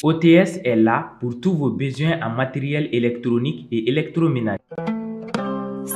OTS est là pour tous vos besoins en matériel électronique et électroménager.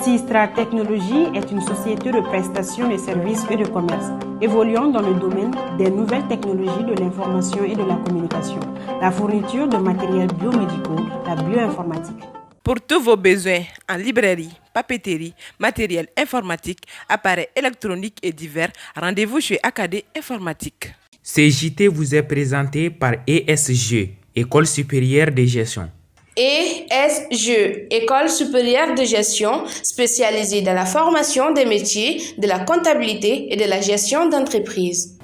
Sistra Technologies est une société de prestation de services et de commerce, évoluant dans le domaine des nouvelles technologies de l'information et de la communication, la fourniture de matériels biomédicaux, la bioinformatique. Pour tous vos besoins en librairie, papeterie, matériel informatique, appareils électroniques et divers, rendez-vous chez AKD Informatique. Ce JT vous est présenté par ESG, École supérieure de gestion. ESG, École supérieure de gestion, spécialisée dans la formation des métiers de la comptabilité et de la gestion d'entreprise.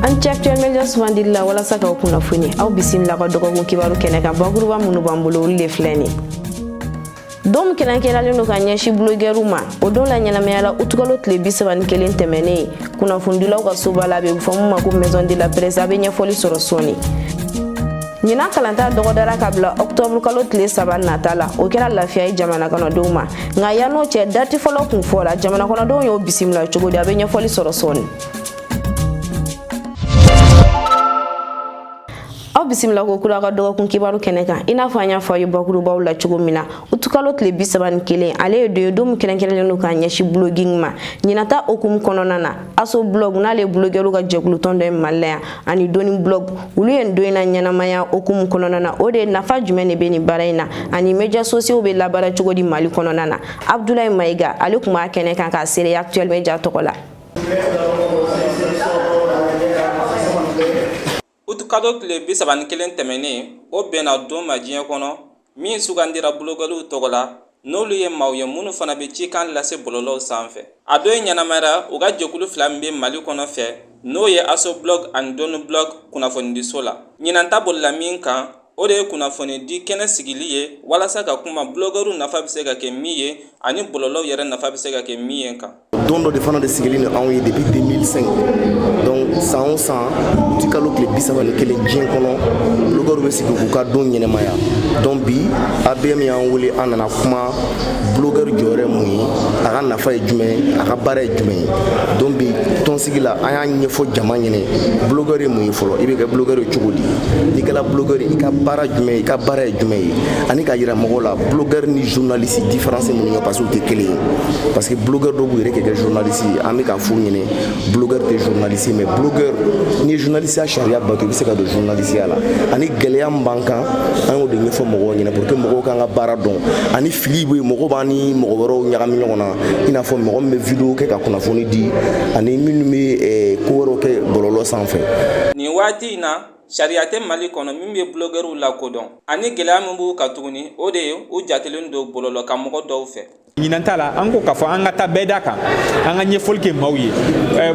Actual media souvent la wala saka kuna funi au bisimla ko dogo kibaru keneka bagruba munu bambulo le fleni dom kenakela leno kanyashi blogeruma odola nyana meala utukalo tle bisaban kelen temene kuna fundula ko sobala be famu ma ko maison de la presse abenya foli sorosoni nyina kalanta dogo dara kabla octobre kalo tle saban natala o kera lafiya jamana kono doma nga yano che dati folo kun fola jamana kono do yo bisimla chogodi abenya foli sorosoni bisimila ko kula ka dogo kun kibaru keneka ina fanya fayu bakuru bawla chugo mina utukalo tle bisaban kelen ale de dum kelen kelen no kan yashi blogging ma nyinata okum kononana aso blog na le bloggeru ga jeglu tondo malaya ani doni blog ulu en doina nyana maya okum kononana ode nafa jumene beni baraina ani media sociaux be labara chugo di mali kononana Abdoulaye Maiga ale kuma keneka ka sere actuel media tokola Utukado tile bisaban kelen temene o bena don ma diɲɛ kɔnɔ min sugandira blogaliw tɔgɔ la n'olu ye maaw ye minnu fana bɛ cikan lase bɔlɔlɔw sanfɛ a dɔ ye ɲɛnamayara u ka jɛkulu fila min bɛ mali kɔnɔ fɛ n'o ye aso blog ani doni blog kunnafonidiso la ɲinan ta bolila min kan o de ye kunnafoni di kɛnɛ sigili ye walasa ka kuma blogɛriw nafa bɛ se ka kɛ min ye ani bɔlɔlɔw yɛrɛ nafa bɛ se ka kɛ min ye kan don dɔ de fana de sigili ni anw ye depuis 2005 donc san o san ti kalo tile 31 diɲɛ kɔnɔ blogɛriw bɛ sigi k'u ka don ɲɛnɛmaya donc bi ABM y'an wele an nana kuma blogɛri jɔyɔrɔ mun ye a ka nafa ye jumɛn a ka baara ye jumɛn ye donc bi tɔnsigi la an y'a ɲɛfɔ jama ɲɛnɛ blogɛri ye mun ye fɔlɔ i bɛ kɛ blogɛri ye cogo di n'i kɛra blogɛri i ka baara jumɛn i ka baara ye jumɛn ye ani ka yira mɔgɔw la blogɛri ni journaliste différence mun ye parce que u tɛ kelen ye parce que blogɛri dɔw b'u yɛrɛ kɛ journaliste ye an bɛ ka f'u ɲɛnɛ blogɛri tɛ journaliste mais blogger ni ye journaliste ya sariya bato i bɛ se ka don journaliste ya la ani gɛlɛya min b'an kan an y'o de ɲɛfɔ mɔgɔw ɲɛna pour que mɔgɔw k'an ka baara dɔn ani fili bɛ mɔgɔw b'an ni mɔgɔ wɛrɛw ɲagami ɲɔgɔn na i n'a fɔ mɔgɔ min bɛ video kɛ ka kunnafoni di ani minnu bɛ ko wɛrɛw kɛ bɔlɔlɔ sanfɛ. nin waati in na sariya tɛ mali kɔnɔ min bɛ blogɛriw lakodɔn ani gɛlɛya min b'u kan tuguni o de ye u jatelen don bɔlɔlɔ kan mɔgɔ dɔw fɛ. ɲinan ta la an ko k'a fɔ an ka taa bɛɛ da kan an ka ɲɛfɔli kɛ maaw ye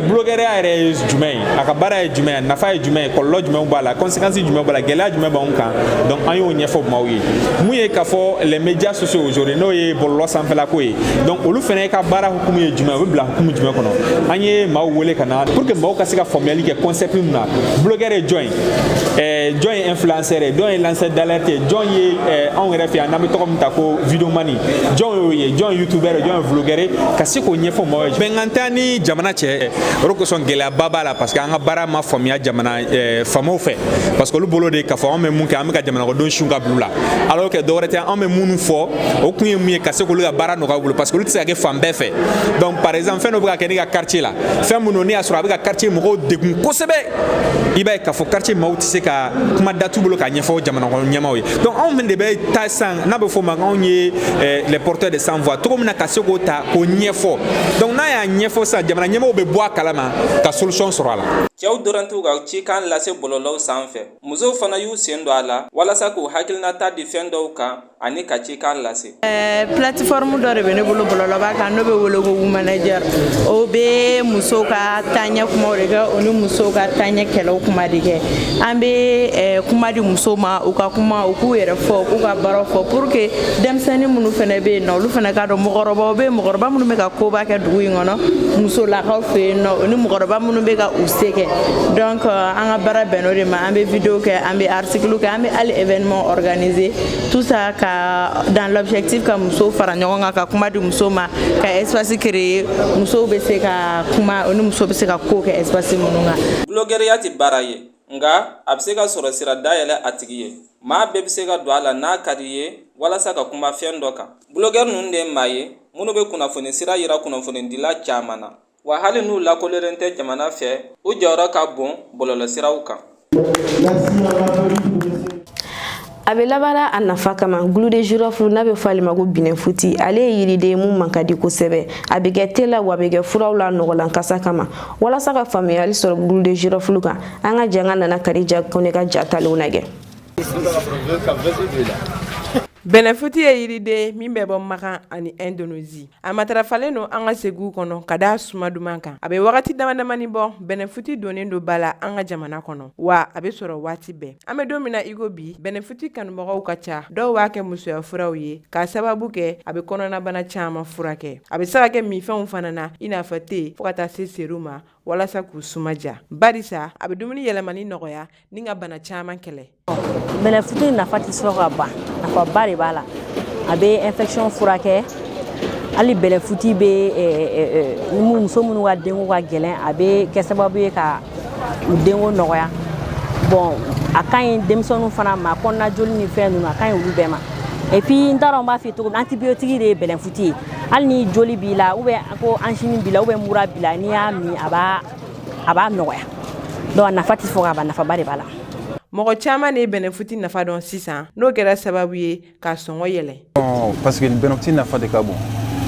blogɛriya yɛrɛ ye jumɛn ye a ka baara ye jumɛn ye nafa ye jumɛn ye kɔlɔlɔ jumɛn b'a la conséquence jumɛn b'a la gɛlɛya jumɛn b'anw kan donc an y'o ɲɛfɔ maaw ye mun ye k'a fɔ les médias sociaux aujourd'hui n'o ye bɔlɔlɔ sanfɛla ko ye donc olu fana ka baara hukumu ye jumɛn o bɛ bila hukumu jumɛn kɔnɔ an ye maaw wele ka na pour que maaw ka se ka faamuyali kɛ concept min na blogɛri ye jɔn ye jɔn ye influenceur ye jɔn ye lanceur d'alerte ye jɔn ye anw yɛrɛ fɛ yan n'an bɛ tɔgɔ min ta ko videomani jɔn y'o ye jɔn youtubeur jɔn vlogueur ka se k'o ɲɛfɔ maaw ye bɛnkan tɛ ni jamana cɛ o de kosɔn gɛlɛyaba b'a la parce que an ka baara ma faamuya jamana faamaw fɛ parce que olu bolo de k'a fɔ an bɛ mun kɛ an bɛ ka jamanakɔnɔdenw sun ka bila u la alors que dɔwɛrɛ tɛ an bɛ minnu fɔ o kun ye mun ye ka se k'olu ka baara nɔgɔya u bolo parce que olu tɛ se ka kɛ fan bɛɛ fɛ donc par exemple fɛn dɔ bɛ ka kɛ ne ka quartier la fɛn minnu ne y'a sɔrɔ a bɛ ka quartier mɔgɔw degun kosɛbɛ i b'a ye k'a fɔ quartier maaw tɛ se ka kuma da t'u bolo k'a ɲɛfɔ jamanakɔnɔ ɲɛmaaw ye donc anw fɛnɛ de bɛ taa sisan n'a bɛ fɔ o ma anw ye les porteurs de sans voix cogo min na ka se k'o ta k'o ɲɛfɔ donc n'a y'a ɲɛfɔ sisan jamana ɲɛmaaw bɛ bɔ a kalama ka solution sɔrɔ a la. cɛw dɔrɔn t'u ka cikan lase bɔlɔlɔw sanfɛ musow fana y'u sen don a la walasa k'u hakilinata di fɛn dɔw kan ani ka cikan lase. plateforme dɔ de bɛ ne bolo bɔlɔlɔba kan n'o bɛ wele ko womanager o bɛ musow ka taaɲɛ kumaw de kɛ o ni musow ka taaɲɛ kɛlɛw kuma de kɛ an bɛ kuma di musow ma u ka kuma u k'u yɛrɛ fɔ k'u ka baaraw fɔ pour que denmisɛnnin minnu fana bɛ yen nɔ olu fana ka dɔn mɔgɔkɔrɔbaw bɛ yen mɔgɔkɔrɔba minnu bɛ ka koba kɛ dugu in kɔnɔ musolakaw fɛ yen nɔ o ni mɔgɔkɔrɔba minnu bɛ ka u se kɛ donc an ka baara bɛnn'o de ma an bɛ vidéo kɛ an bɛ article kɛ an bɛ hali événement organiser tout ça ka dans l'objectif ka musow fara ɲɔgɔn kan ka kuma di musow ma ka espace créer musow bɛ se ka kuma o ni musow bɛ se ka ko kɛ espace minnu kan. blogɛriya tɛ baara ye nga a bɛ se ka sɔrɔ sira dayɛlɛ a tigi ye. Maa bɛɛ bɛ se ka don a la n'a ka di ye walasa ka kuma fɛn dɔ kan. Blogueur ninnu de ye maa ye minnu bɛ kunnafoni sira yira kunnafonidila caman na, wa hali n'u lakoleren tɛ jamana fɛ u jɔyɔrɔ ka bon bɔlɔlɔsiraw kan. a bɛ labaara a nafa kama glu de girofle n'a bɛ fɔ ale ma ko binɛfuti ale ye yiriden mun man ka di kosɛbɛ a bɛ kɛ te la wa a bɛ kɛ furaw la nɔgɔlan kasa kama walasa ka faamuyali sɔrɔ glu de girofle kan an ka janga nana Kadija Kone ka jatalenw lajɛ. Bɛnɛfuti ye yiriden min bɛ bɔ Makan ani Indonésie. A matarafalen don an ka seguw kɔnɔ ka da suma duman kan. A bɛ wagati damadamani bɔ bɛnɛfuti donnen don ba la an ka jamana kɔnɔ wa a bɛ sɔrɔ waati bɛɛ. An bɛ don min na i ko bi bɛnɛfuti kanubagaw ka ca. Dɔw b'a kɛ musoya furaw ye k'a sababu kɛ a bɛ kɔnɔnabana caman furakɛ. A bɛ se ka kɛ minfɛnw fana na i n'a fɔ te fo ka taa se serum ma walasa k'u sumaja. Barisa a bɛ dumuni yɛlɛmani nɔgɔya ni ka bana caman kɛlɛ. Bɛnɛfuti nafa tɛ sɔrɔ ka ban. Nafaba de b'a la. A bɛ infection furakɛ. Hali bɛnɛfuti bɛ muso minnu ka denko ka gɛlɛn a bɛ kɛ sababu ye ka u denko nɔgɔya. Bon a ka ɲi denmisɛnninw fana ma kɔnɔna joli ni fɛn ninnu a ka ɲi olu bɛɛ ma. Et puis n t'a dɔn n b'a f'i ye cogo min antibiotique de ye bɛnɛfuti ye. Hali ni joli b'i la ou bien ko angine b'i la ou bien mura b'i la n'i y'a min a b'a nɔgɔya. Donc a nafa tɛ fɔ ka ban nafaba de b'a la. Mɔgɔ caman de ye bɛnɛfuti nafa dɔn sisan n'o kɛra sababu ye ka sɔngɔ yɛlɛ. Parce que bɛnɛfuti nafa de ka bon.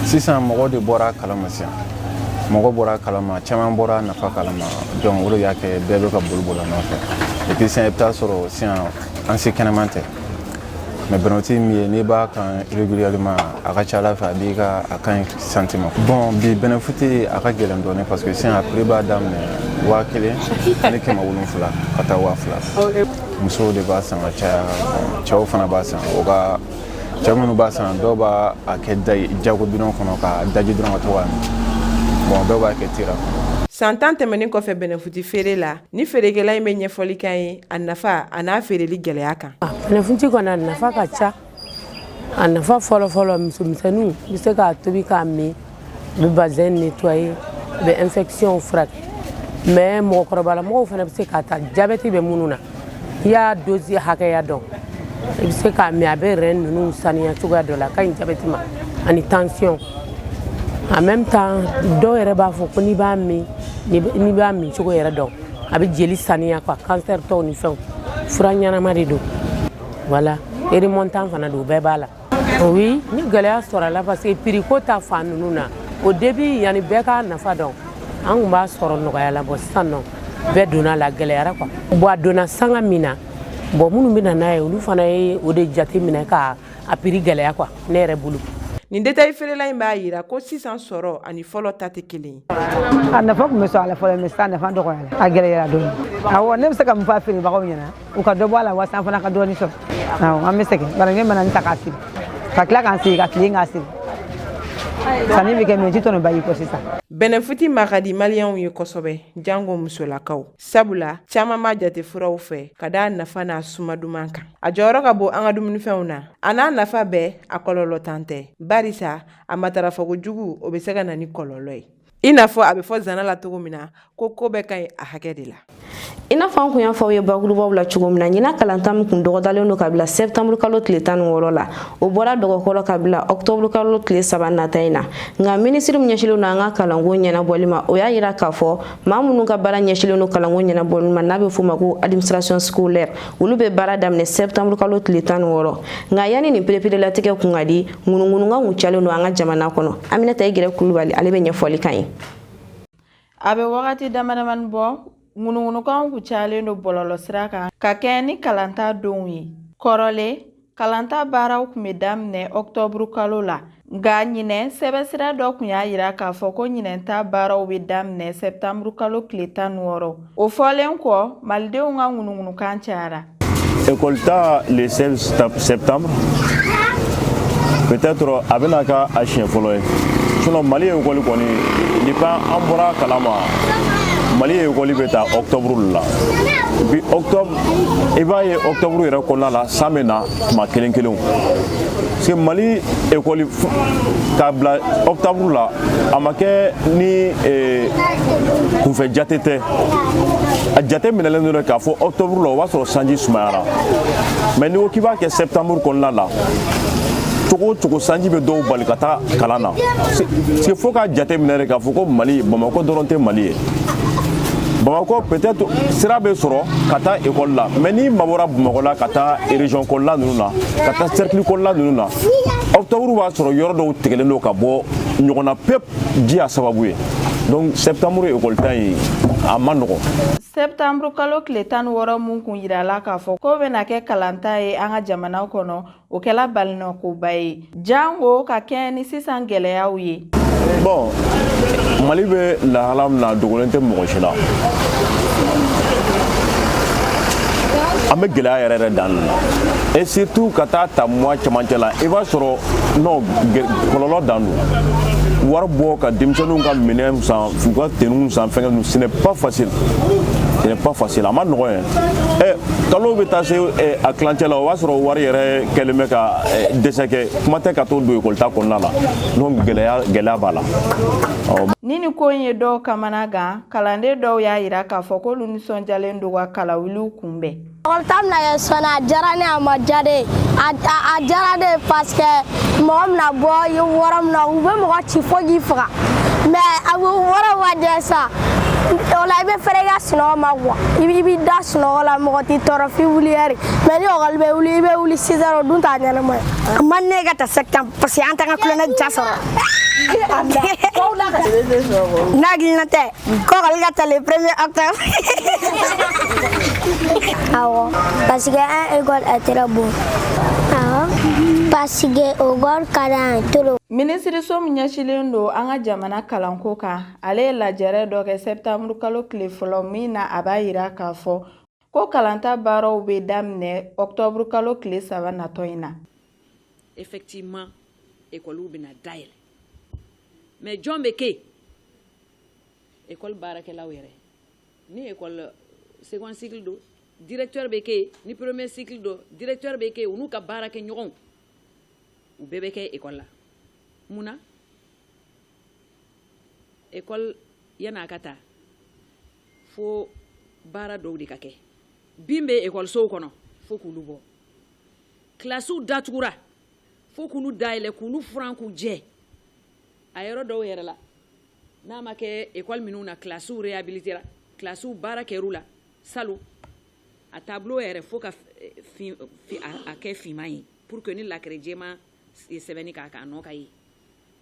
Sisan mɔgɔ de bɔra kalama sisan. Mɔgɔ bɔra kalama caman bɔra nafa kalama. Donc o de y'a kɛ bɛɛ bɛ ka boli a nɔfɛ. Et puis sisan i bɛ taa sɔrɔ sisan an se kɛnɛman tɛ. Mais bɛnɛfuti min ye n'i b'a kan régulièrement a ka ca Ala fɛ a b'i ka a ka ɲi santé ma. Bon bi bɛnɛfuti a ka gɛlɛn dɔɔnin parce que sisan a prix b'a daminɛ 1000 ani 700 ka taa 2000. Musow de b'a san ka caya cɛw fana b'a san o ka cɛ minnu b'a san dɔw b'a a kɛ jago bidon kɔnɔ ka daji dɔrɔn ka to k'a min. Bon dɔw b'a kɛ tira. San 10 tɛmɛnen kɔfɛ bɛnɛfuti feere la ni feerekɛla in bɛ ɲɛfɔli kan ye a nafa a n'a feereli gɛlɛya kan. Bɛnɛfuti kɔni a nafa ka ca a nafa fɔlɔfɔlɔ musomisɛnninw bɛ se k'a tobi k'a min u bɛ bazɛn nettoyer u bɛ infection furakɛ mais mɔgɔkɔrɔbalamɔgɔw fana bɛ se k'a ta jabɛti bɛ minnu na i y'a dose hakɛya dɔn i bɛ se k'a min a bɛ rein ninnu saniya cogoya dɔ la a ka ɲi jabɛti ma ani tension en même temps dɔw yɛrɛ b'a fɔ ko n'i b'a min cogo yɛrɛ dɔn a bɛ jeli saniya quoi cancer tɔw ni fɛnw fura ɲɛnama de don voilà remontant fana don bɛɛ b'a la. Oui ni gɛlɛya sɔrɔ a la parce que prix ko ta fan ninnu na au début yanni bɛɛ k'a nafa dɔn an tun b'a sɔrɔ nɔgɔya la bon sisan nɔ bɛɛ donna la gɛlɛyara quoi. Bon a donna sanga min na bon minnu bɛ na n'a ye olu fana ye o de jate minɛ ka a prix gɛlɛya quoi ne yɛrɛ bolo. Nin détail feerela in b'a yira ko sisan sɔrɔ ani fɔlɔ ta tɛ kelen ye. A nafa tun bɛ sɔrɔ a la fɔlɔ mais sisan nafa dɔgɔyara a gɛlɛyara dɔɔnin. Awɔ ne bɛ se ka mun fɔ a feerebagaw ɲɛna u ka dɔ bɔ a la walasa an fana ka dɔɔnin sɔrɔ. Awɔ an bɛ sɛgɛn bari ne mana nin ta k'a siri ka tila k'an sigi ka tile k'a siri. Sanni bɛ kɛ mais ji tɔnɔ ba y'i kɔ sisan. Bɛnɛfuti ma ka di maliyɛnw ye kosɛbɛ jango musolakaw sabula caman b'a jate furaw fɛ ka da nafa n'a suma duman kan. A jɔyɔrɔ ka bon an ka dumunifɛnw na a n'a nafa bɛɛ a kɔlɔlɔ tan tɛ barisa a matarafa kojugu o bɛ se ka na ni kɔlɔlɔ ye. I n'a fɔ a bɛ fɔ zana la cogo min na ko bɛɛ ka ɲi a hakɛ de la. I n'a fɔ an kun y'a fɔ aw ye bakurubaw la cogo min na ɲina kalantan min kun dɔgɔdalen don ka bila septembre kalo tile 16 la o bɔra dɔgɔkɔrɔ ka bila octobre kalo tile 3 nata in na nka minisiri min ɲɛsilen don an ka kalanko ɲɛnabɔli ma o y'a yira k'a fɔ maa minnu ka baara ɲɛsilen don kalanko ɲɛnabɔli ma n'a bɛ f'o ma ko administration scolaire olu bɛ baara daminɛ septembre kalo tile 16 nka yanni nin pereperelatigɛ kun ka di ŋunuŋunukan kun calen don an ka jamana kɔnɔ Aminata Igirɛ Kulubali ale bɛ ɲɛfɔli kan ye. A bɛ wagati damadamani bɔ ŋunuŋunukanw kun cayalen don bɔlɔlɔ sira kan ka kɛɲɛ ni kalanta donw ye. Kɔrɔlen kalanta baaraw kun bɛ daminɛ octobre kalo la nka ɲinɛ sɛbɛsira dɔ kun y'a yira k'a fɔ ko ɲinɛnta baaraw bɛ daminɛ septembre kalo tile 16. O fɔlen kɔ malidenw ka ŋunuŋunukan cayara. École ta le 16 septembre peut-être a bɛna kɛ a siɲɛ fɔlɔ ye. Sinon Mali école kɔni depuis an bɔra kalama Mali école bɛ taa octobre la bi octobre i b'a ye octobre yɛrɛ kɔnɔna la san bɛ na tuma kelen kelen parce que Mali école k'a bila octobre la a ma kɛ ni kunfɛ jate tɛ a jate minɛlen don k'a fɔ octobre la o b'a sɔrɔ sanji sumayara mais n'i ko k'i b'a kɛ septembre kɔnɔna la cogo cogo sanji bɛ dɔw bali ka taa kalan na parce que fo k'a jate minɛ k'a fɔ ko Mali Bamako dɔrɔn tɛ Mali ye Bamako peut-être sira bɛ sɔrɔ ka taa école la mais ni mabɔra Bamako la ka taa région kɔnɔna ninnu na ka taa cercle kɔnɔna ninnu na octobre b'a sɔrɔ yɔrɔ dɔw tigɛlen don ka bɔ ɲɔgɔn na pep ji a sababu ye donc septembre école ta in a ma nɔgɔn. Septembre kalo tile 16 mun kun yirala k'a fɔ ko bɛna kɛ kalanta ye an ka jamana kɔnɔ o kɛla balinɔkoba ye jango ka kɛ ni sisan gɛlɛyaw ye. Bon Mali bɛ lahala min na dogolen tɛ mɔgɔ si la an bɛ gɛlɛya yɛrɛ dan nin na et surtout ka taa mois cɛmancɛ la i b'a sɔrɔ non kɔlɔlɔ dan don wari bɔ ka denmisɛnninw ka minɛn san f'u ka tenue san fɛngɛ ninnu ce n'est pas facile a ma nɔgɔn ye kalo bɛ taa se a kilancɛ la o b'a sɔrɔ wari yɛrɛ kɛlen bɛ ka dɛsɛ kɛ kuma tɛ ka to don école ta kɔnɔna la donc gɛlɛya b'a la. Ni ko in ye dɔw kamana gan kalanden dɔw y'a yira k'a fɔ k'olu nisɔndiyalen don ka kalawiliw kunbɛn. École ta bɛna kɛ sɔnni a diyara ne a ma diya de a diyara de parce que mɔgɔ bɛna bɔ yɔrɔ min na u bɛ mɔgɔ ci fo k'i faga mais a bɛ wɔɔrɔ ma diya sa o la i bɛ fɛrɛ i ka sunɔgɔ ma quoi i b'i da sunɔgɔ la mɔgɔ t'i tɔɔrɔ f'i wuli heure mais ni école bɛ wuli i bɛ wuli 6 heures o dun t'a ɲɛnama ye. A man ne ka taa septembre parce que an tɛ ka kulonkɛ ja sɔrɔ. N'agilina tɛ ko école ka taa le 1er octobre. Awɔ parce que an école est très beau. Awɔ parce que école ka d'an ye trop. Minisiriso min ɲɛsilen don an ka jamana kalanko kan ale ye lajɛrɛ dɔ kɛ septembre kalo tile fɔlɔ min na a b'a yira k'a fɔ ko kalanta baaraw bɛ daminɛ octobre kalo tile 3 natɔ in na. Effectivement école bɛna dayɛlɛ mais jɔn bɛ kɛ école baarakɛlaw yɛrɛ ni école second cycle do directeur bɛ kɛ ni premier cycle do directeur bɛ kɛ u n'u ka baara kɛ ɲɔgɔn u bɛɛ bɛ kɛ école la. Muna école yana ka taa fo baara dɔw de ka kɛ bin bɛ école sow kɔnɔ fo k'ulu bɔ classiw datugura fo k'ulu dayɛlɛ k'ulu furan k'u jɛ a yɔrɔ dɔw yɛrɛ la n'a ma kɛ école minnu na classiw réhabilitera classiw baara kɛr'u la salu a tableau yɛrɛ fo ka a kɛ finman ye pour que ni lakɛrɛ jɛma ye sɛbɛnni k'a kan a nɔ ka ye.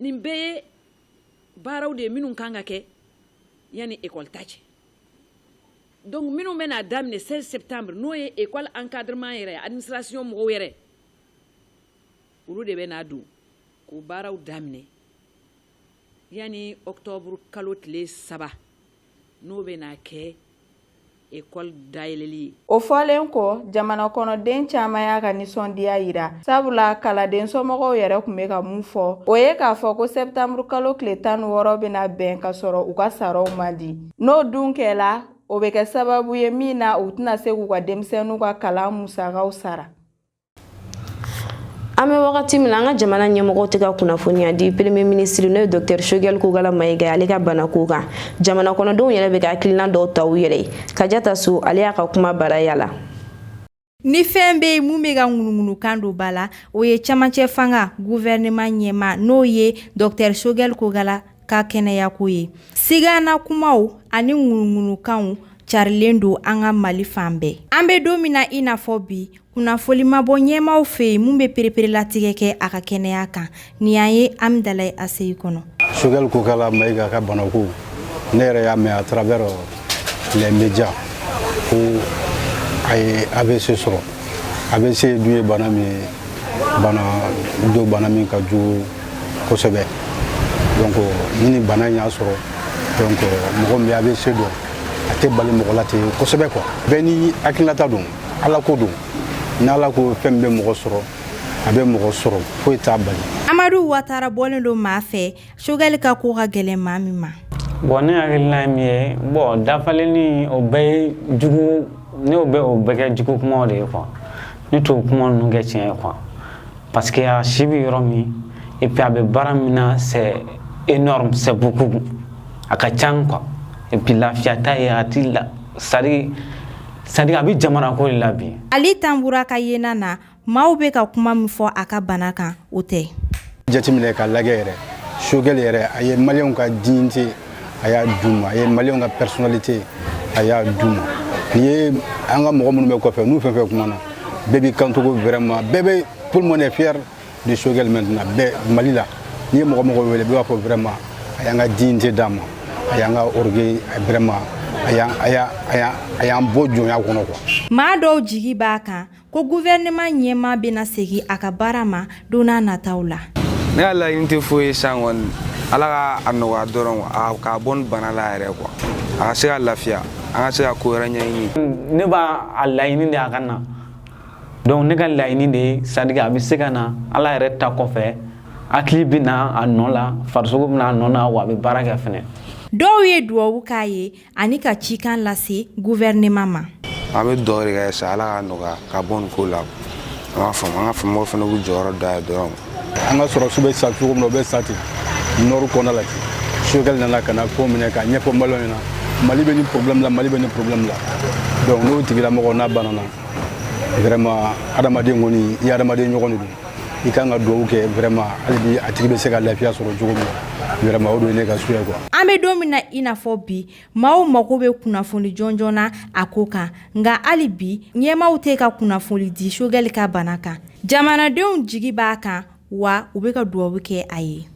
Nin bɛɛ ye baaraw de minnu kan ka kɛ yani école ta cɛ donc minnu bɛna daminɛ 16 septembre n'o ye école encadrement yɛrɛ administration mɔgɔw yɛrɛ olu de bɛna don k'o baaraw daminɛ yani octobre kalo tile 3 n'o bɛna kɛ école dayɛlɛli ye. O fɔlen kɔ jamana kɔnɔden caman y'a ka nisɔndiya yira sabula kalanden somɔgɔw yɛrɛ tun bɛ ka mun fɔ o ye k'a fɔ ko septembre kalo tile 16 bɛna bɛn ka sɔrɔ u ka saraw man di n'o dun kɛla o bɛ kɛ sababu ye min na u tɛna se k'u ka denmisɛnninw ka kalan musakaw sara. An bɛ wagati min na an ka jamana ɲɛmɔgɔw tɛ ka kunnafoniya di premier ministre n'o ye docteur Choguel Kogala Mayiga ale ka bana ko kan jamana kɔnɔdenw yɛrɛ bɛ ka hakilina dɔw ta u yɛrɛ ye Kadiata Sow ale y'a ka kuma baraya la. Ni fɛn bɛ yen mun bɛ ka ŋunuŋunu kan don ba la o ye camancɛ fanga gouvernement ɲɛma n'o ye docteur Choguel Kogala ka kɛnɛyako ye sigana kumaw ani ŋunuŋunukanw carilen don an ka Mali fan bɛɛ. An bɛ don min na i n'a fɔ bi kunnafoni ma bɔ ɲɛmaw fɛ yen mun bɛ pereperelatigɛ kɛ a ka kɛnɛya kan ni y'an ye Amidalayi Aseyi kɔnɔ. Choguel Kogala Mayiga ka banako ne yɛrɛ y'a mɛn à travers les médias ko a ye AVC sɔrɔ AVC dun ye bana min ka jugu kosɛbɛ donc ni bana in y'a sɔrɔ donc mɔgɔ min bɛ AVC dɔn a tɛ bali mɔgɔ la ten kosɛbɛ quoi bɛɛ ni hakilinata don Ala ko don n'Ala ko fɛn bɛ mɔgɔ sɔrɔ a bɛ mɔgɔ sɔrɔ foyi t'a bali. Amadu Ouattara bɔlen don maa fɛ Choguel ka ko ka gɛlɛn maa min ma. Bon, ne hakilina min ye bon dafalen ni o bɛɛ jugu ne o bɛɛ kɛ jugu kumaw de ye quoi ne t'o kuma ninnu kɛ tiɲɛ ye quoi parce que a si bɛ yɔrɔ min et puis a bɛ baara min na c'est énorme c'est beaucoup a ka can quoi et puis lafiya t'a ye a ti la c'est-à-dire a bɛ jamana ko de la bi. Ali Tambura ka yena na maaw bɛ ka kuma min fɔ a ka bana kan o tɛ. Jateminɛ ka lajɛ yɛrɛ Choguel yɛrɛ a ye maliyɛnw ka dignité a y'a d'u ma a ye maliyɛnw ka personnalité a y'a d'u ma n'i ye an ka mɔgɔ minnu bɛ kɔfɛ n'u fɛn fɛn kumana bɛɛ b'i kantogo vraiment bɛɛ bɛ tout le monde est fier de Choguel maintenant bɛɛ Mali la n'i ye mɔgɔ mɔgɔ wele bɛɛ b'a fɔ vraiment a y'an ka dignité d'a ma a y'an ka orgueil vraiment a y'an bɔ jɔnya kɔnɔ quoi. Maa dɔw jigi b'a kan ko gouvernement ɲɛmaa bɛna segin a ka baara ma don n'a nataw la. Ne ka laɲini tɛ foyi ye san kɔni Ala ka a nɔgɔya dɔrɔn k'a bɔ nin bana la yɛrɛ quoi a ka se ka lafiya an ka se ka ko wɛrɛ ɲɛɲini. Ne b'a laɲini de a ka na donc ne ka laɲini de c'est-à-dire a bɛ se ka na Ala yɛrɛ ta kɔfɛ hakili bɛ na a nɔ la farisogo bɛ na a nɔ na wa a bɛ baara kɛ fɛnɛ. Dɔw ye duwawu k'a ye ani ka cikan lase gouvernement ma. An bɛ duwawu de kɛ sa Ala ka nɔgɔya ka bɔ nin ko la an ka faamaw fana b'u jɔyɔrɔ da ye dɔrɔn. An ka sɔrɔsiw bɛ sa cogo min na o bɛ sa ten nord kɔnɔna la ten Choguel nana ka na ko minɛ ka ɲɛfɔ maliyɛnw ɲɛna Mali bɛ ni problème la Mali bɛ ni problème la donc n'o tigilamɔgɔ n'a banana vraiment adamaden kɔni i adamaden ɲɔgɔn de don i kan ka duwawu kɛ vraiment hali bi a tigi bɛ se ka lafiya sɔrɔ cogo min na vraiment o de ye ne ka su ye quoi. An bɛ don min na i n'a fɔ bi maaw mago bɛ kunnafoni jɔnjɔn na a ko kan nka hali bi ɲɛmaaw tɛ ka kunnafoni di Choguel ka bana kan jamanadenw jigi b'a kan wa u bɛ ka duwawu kɛ a ye.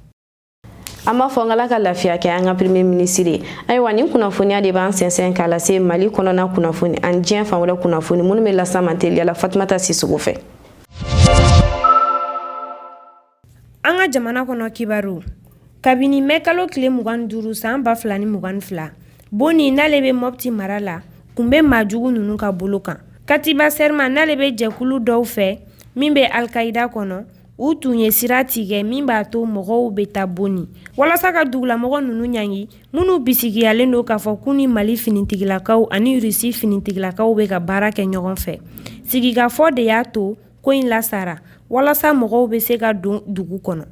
An b'a fɔ Ala ka lafiya kɛ an ka premier ministre ye. Ayiwa nin kunnafoniya de b'an sɛnsɛn k'a lase Mali kɔnɔna kunnafoni ani diɲɛ fan wɛrɛ kunnafoni minnu bɛ lase an ma teliya la Fatumata Sisoko fɛ. An ka jamana kɔnɔ kibaru kabini mɛ kalo tile 25 san 2022 Boni n'ale bɛ Mopti mara la kun bɛ maajugu ninnu ka bolo kan. Katiba Serma n'ale bɛ jɛkulu dɔw fɛ min bɛ Al-Qaïda kɔnɔ u tun ye sira tigɛ min b'a to mɔgɔw bɛ taa Boni walasa ka dugulamɔgɔ ninnu ɲangi minnu bisigiyalen don k'a fɔ k'u ni Mali finitigilakaw ani Rusi finitigilakaw bɛ ka baara kɛ ɲɔgɔn fɛ. Sigikafɔ de y'a to ko in lasara walasa mɔgɔw bɛ se ka don dugu kɔnɔ.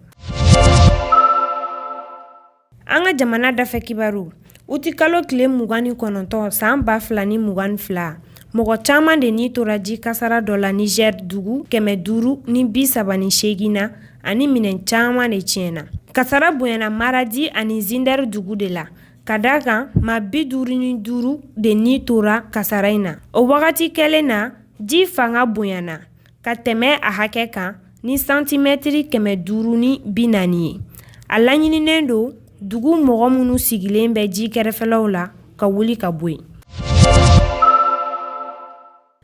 An ka jamana dafɛ kibaru uti kalo tile 29 san 2022 mɔgɔ caman de ni tora ji kasara dɔ la Niger dugu 538 na ani minɛn caman de tiɲɛna. Kasara bonyana Maradi ani Zindar dugu de la ka da kan maa 55 de ni tora kasara in na. O wagati kɛlen na ji fanga bonyana ka tɛmɛ a hakɛ kan ni santimɛtiri 540 ye. A laɲininen don dugu mɔgɔ minnu sigilen bɛ ji kɛrɛfɛlaw la ka wuli ka bɔ yen.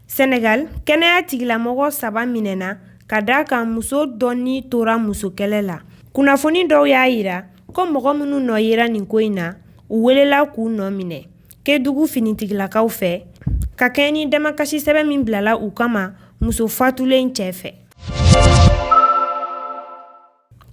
Senegal kɛnɛya tigilamɔgɔ 3 minɛna ka da kan muso dɔ ni tora muso kɛlɛ la. Kunnafoni dɔw y'a yira ko mɔgɔ minnu nɔ yera nin ko in na u welela k'u nɔ minɛ Kedugu finitigilakaw fɛ ka kɛɲɛ ni damakasi sɛbɛn min bilala u kama muso fatulen cɛ fɛ.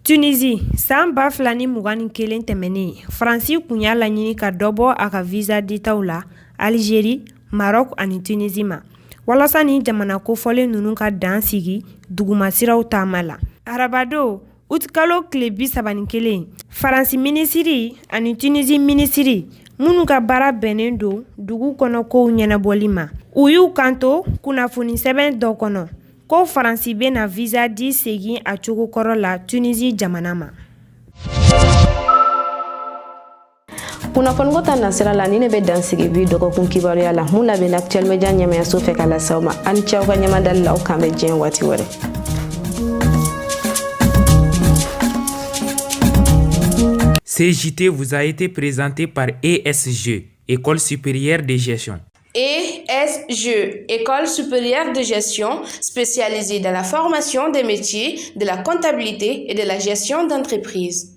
Tunisie san 2021 tɛmɛnen Faransi kun y'a laɲini ka dɔ bɔ a ka visa ditaw la Algérie, Maroc ani Tunisie ma walasa ni jamana kofɔlen ninnu ka dan sigi dugumasiraw taama la. Arabadon août kalo tile 31 Faransi minisiri ani Tunisie minisiri minnu ka baara bɛnnen don dugu kɔnɔ kow ɲɛnabɔli ma u y'u kanto kunnafoni sɛbɛn dɔ kɔnɔ ko Faransi bɛna visa di segin a cogo kɔrɔ la Tunisie jamana ma. Kunnafoni ko ta nasira la ni ne bɛ dansigi bi dɔgɔkun kibaruya la mun labɛn Actuel Media ɲɛmayaso fɛ ka lasaw ma ani cɛw ka ɲamadali la aw kan bɛ diɲɛ waati wɛrɛ. CJT vous a été présenté par ESG, École supérieure de gestion. ESG, École supérieure de gestion, spécialisée dans la formation des métiers de la comptabilité et de la gestion d'entreprise.